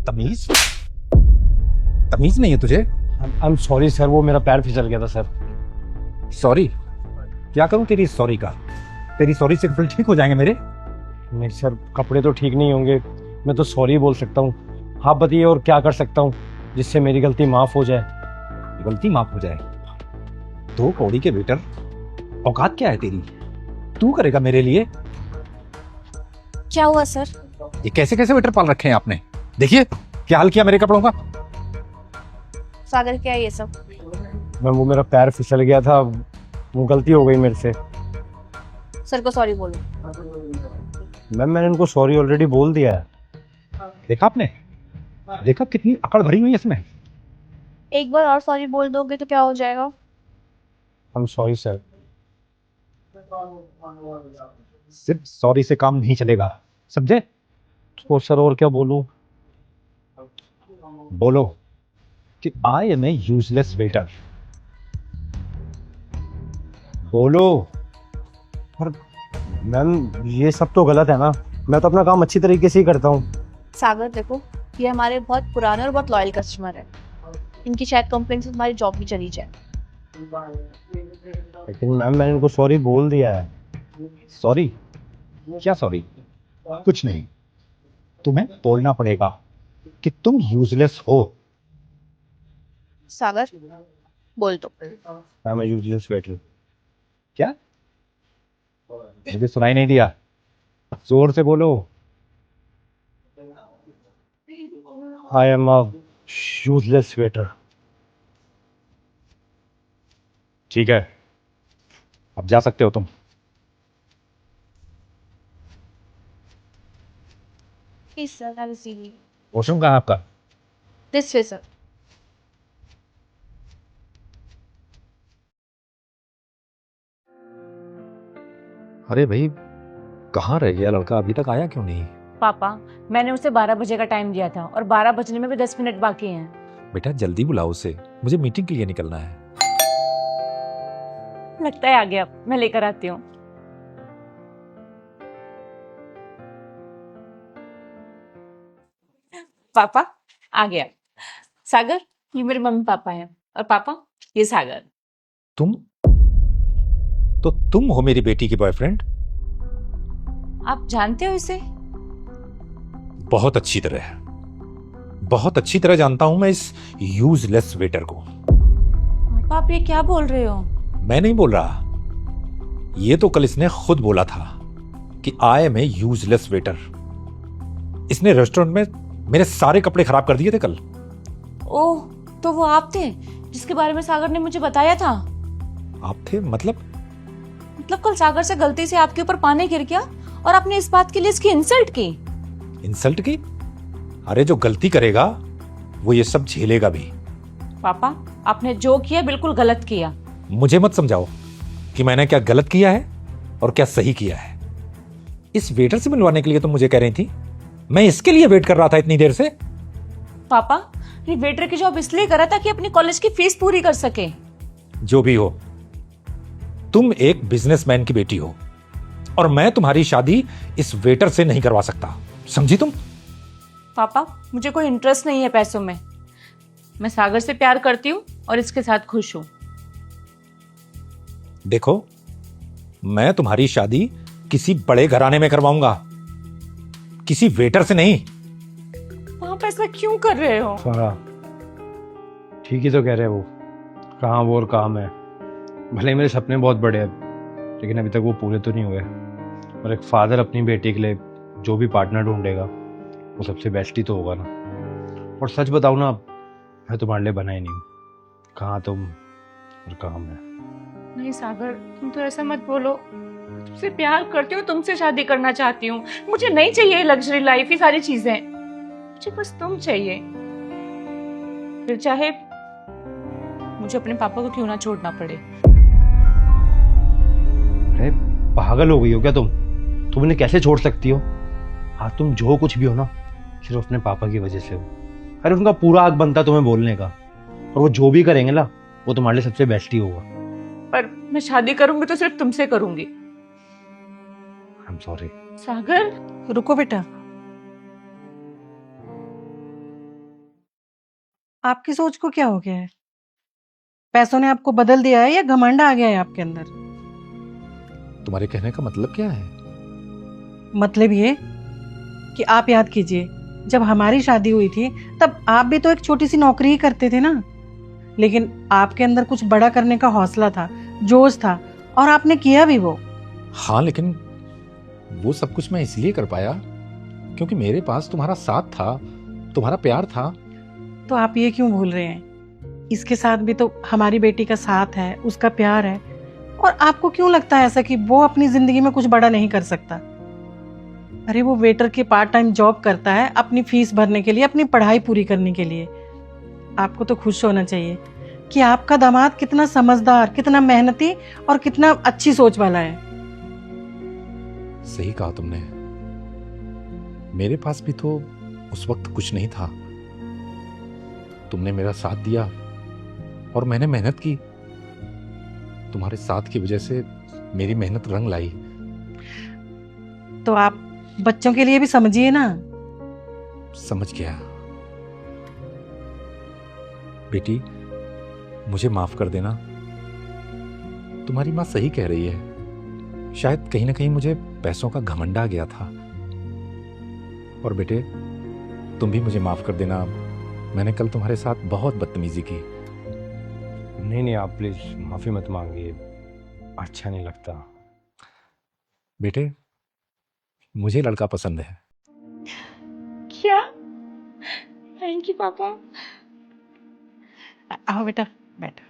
तमीज तमीज नहीं है तुझे? आई एम सॉरी सर, वो मेरा पैर फिसल गया था सर। सॉरी? क्या करूं तेरी सॉरी का? तेरी सॉरी से कपड़े ठीक हो जाएंगे मेरे? नहीं सर, कपड़े तो ठीक नहीं होंगे, मैं तो सॉरी बोल सकता हूँ। आप बताइए और क्या कर सकता हूँ जिससे मेरी गलती माफ़ हो जाए। गलती माफ हो जाए? 2 कौड़ी के वेटर, औकात क्या है तेरी? तू करेगा मेरे लिए? क्या हुआ सर? ये कैसे कैसे वेटर पाल रखे हैं आपने? देखिए क्या हाल किया मेरे कपड़ों का। सागर, क्या है ये सब? मैम वो मेरा पैर फिसल गया था, वो गलती हो गई मेरे से। सर को सॉरी बोलो। मैम मैंने उनको सॉरी ऑलरेडी बोल दिया है। देखा आपने? देखा कितनी अकड़ भरी हुई है इसमें। एक बार और सॉरी बोल दोगे तो क्या हो जाएगा? I am sorry sir. सिर्फ सॉरी से काम नहीं चलेगा, समझे? तो सर और क्या बोलूँ? बोलो कि I am a useless waiter. बोलो। पर मैम ये सब तो गलत है ना, मैं तो अपना काम अच्छी तरीके से ही करता हूँ। सागर देखो, ये हमारे बहुत पुराने और बहुत लॉयल कस्टमर है। इनकी शायद कंप्लेन से हमारी जॉब भी चली जाए। लेकिन मैम मैंने उनको सॉरी बोल दिया है। सॉरी? क्या सॉरी? कुछ नहीं, तुम्हें बोलना पड़ेगा कि तुम यूजलेस हो। सागर बोल दो। I am useless waiter. क्या? मुझे सुनाई नहीं दिया, जोर से बोलो। I am a useless waiter. ठीक है, अब जा सकते हो तुम। Please sir, have a seat. Washroom कहाँ है आपका? This way sir. अरे भाई, कहाँ रह गया लड़का? अभी तक आया क्यों नहीं? पापा, मैंने उसे 12 बजे का टाइम दिया था और 12 बजने में भी 10 मिनट बाकी हैं। बेटा जल्दी बुलाओ उसे, मुझे मीटिंग के लिए निकलना है। लगता है आ गया, मैं लेकर आती हूँ। पापा आ गया। सागर, ये मेरे मम्मी पापा हैं, और पापा ये सागर। तुम तो तुम हो मेरी बेटी की बॉयफ्रेंड? आप जानते हो इसे? बहुत अच्छी तरह, बहुत अच्छी तरह जानता हूं मैं इस यूजलेस वेटर को। पापा आप ये क्या बोल रहे हो? मैं नहीं बोल रहा, ये तो कल इसने खुद बोला था कि I am a useless waiter. इसने रेस्टोरेंट में मेरे सारे कपड़े खराब कर दिए थे कल। ओह, तो वो आप थे जिसके बारे में सागर ने मुझे बताया था? आप थे? मतलब कल सागर से गलती से आपके ऊपर पानी गिर गया और आपने इस बात के लिए इसकी इंसल्ट की। इंसल्ट की? अरे जो गलती करेगा वो ये सब झेलेगा भी। पापा, आपने जो किया बिल्कुल गलत किया। मुझे मत समझाओ कि मैंने क्या गलत किया है और क्या सही किया है। इस वेटर से मिलवाने के लिए तुम मुझे कह रही थी, मैं इसके लिए वेट कर रहा था इतनी देर से। पापा, ये वेटर की जॉब इसलिए करा था कि अपनी कॉलेज की फीस पूरी कर सके। जो भी हो, तुम एक बिजनेसमैन की बेटी हो और मैं तुम्हारी शादी इस वेटर से नहीं करवा सकता, समझी तुम? पापा, मुझे कोई इंटरेस्ट नहीं है पैसों में। मैं सागर से प्यार करती हूँ और इसके साथ खुश हूँ। देखो, मैं तुम्हारी शादी किसी बड़े घराने में करवाऊंगा, किसी वेटर से नहीं। आप ऐसा क्यों कर रहे हो? सारा ठीक ही तो कह रहे हैं वो, कहाँ वो और कहाँ मैं। भले मेरे सपने बहुत बड़े हैं लेकिन अभी तक वो पूरे तो नहीं हुए। और एक फादर अपनी बेटी के लिए जो भी पार्टनर ढूंढेगा वो सबसे बेस्ट ही तो होगा ना। और सच बताऊँ ना, मैं तुम्हारे लिए बना ही नहीं हूँ। कहाँ तुम और कहाँ मैं। नहीं सागर, तुम तो ऐसा मत बोलो। तुमसे प्यार करती हूँ, तुमसे शादी करना चाहती हूँ। मुझे नहीं चाहिए लग्जरी लाइफ, ये सारी चीजें। मुझे बस तुम चाहिए। फिर चाहे मुझे अपने पापा को क्यों ना छोड़ना पड़े। अरे पागल हो गई हो क्या तुम? तुम इन्हें कैसे छोड़ सकती हो? हाँ, तुम जो कुछ भी हो ना, सिर्फ अपने पापा की वजह से हो। अरे उनका पूरा हक बनता तुम्हें बोलने का, और वो जो भी करेंगे ना वो तुम्हारे लिए सबसे बेस्ट ही होगा। पर मैं शादी करूंगी तो सिर्फ तुमसे करूंगी। I am sorry. सागर, रुको बेटा। आपकी सोच को क्या हो गया है? पैसों ने आपको बदल दिया है या घमंड आ गया है आपके अंदर? तुम्हारे कहने का मतलब क्या है? मतलब ये कि आप याद कीजिए, जब हमारी शादी हुई थी तब आप भी तो एक छोटी सी नौकरी ही करते थे ना, लेकिन आपके अंदर कुछ बड़ा करने का हौसला था, जोश था, और आपने किया भी वो। हाँ, लेकिन वो सब कुछ मैं इसलिए कर पाया क्योंकि मेरे पास तुम्हारा साथ था, तुम्हारा प्यार था। तो आप ये क्यों भूल रहे हैं? इसके साथ भी तो हमारी बेटी का साथ है, उसका प्यार है, और आपको क्यों लगता है ऐसा कि वो अपनी जिंदगी में कुछ बड़ा नहीं कर सकता? अरे वो वेटर की पार्ट टाइम जॉब करता है अपनी फीस भरने के लिए, अपनी पढ़ाई पूरी करने के लिए। आपको तो खुश होना चाहिए कि आपका दामाद कितना समझदार, कितना मेहनती और कितना अच्छी सोच वाला है। सही कहा तुमने। मेरे पास भी तो उस वक्त कुछ नहीं था। तुमने मेरा साथ दिया और मैंने मेहनत की। तुम्हारे साथ की वजह से मेरी मेहनत रंग लाई। तो आप बच्चों के लिए भी समझिए ना। समझ गया। बेटी, मुझे माफ कर देना। तुम्हारी माँ सही कह रही है। शायद कहीं ना कहीं मुझे पैसों का घमंड आ गया था। और बेटे, तुम भी मुझे माफ कर देना। मैंने कल तुम्हारे साथ बहुत बदतमीजी की। नहीं, आप प्लीज़ माफ़ी मत मांगिए, अच्छा नहीं लगता। बेटे, मुझे लड़का पसंद है। क्या? थैंक यू पापा। आओ बेटा, बैठो।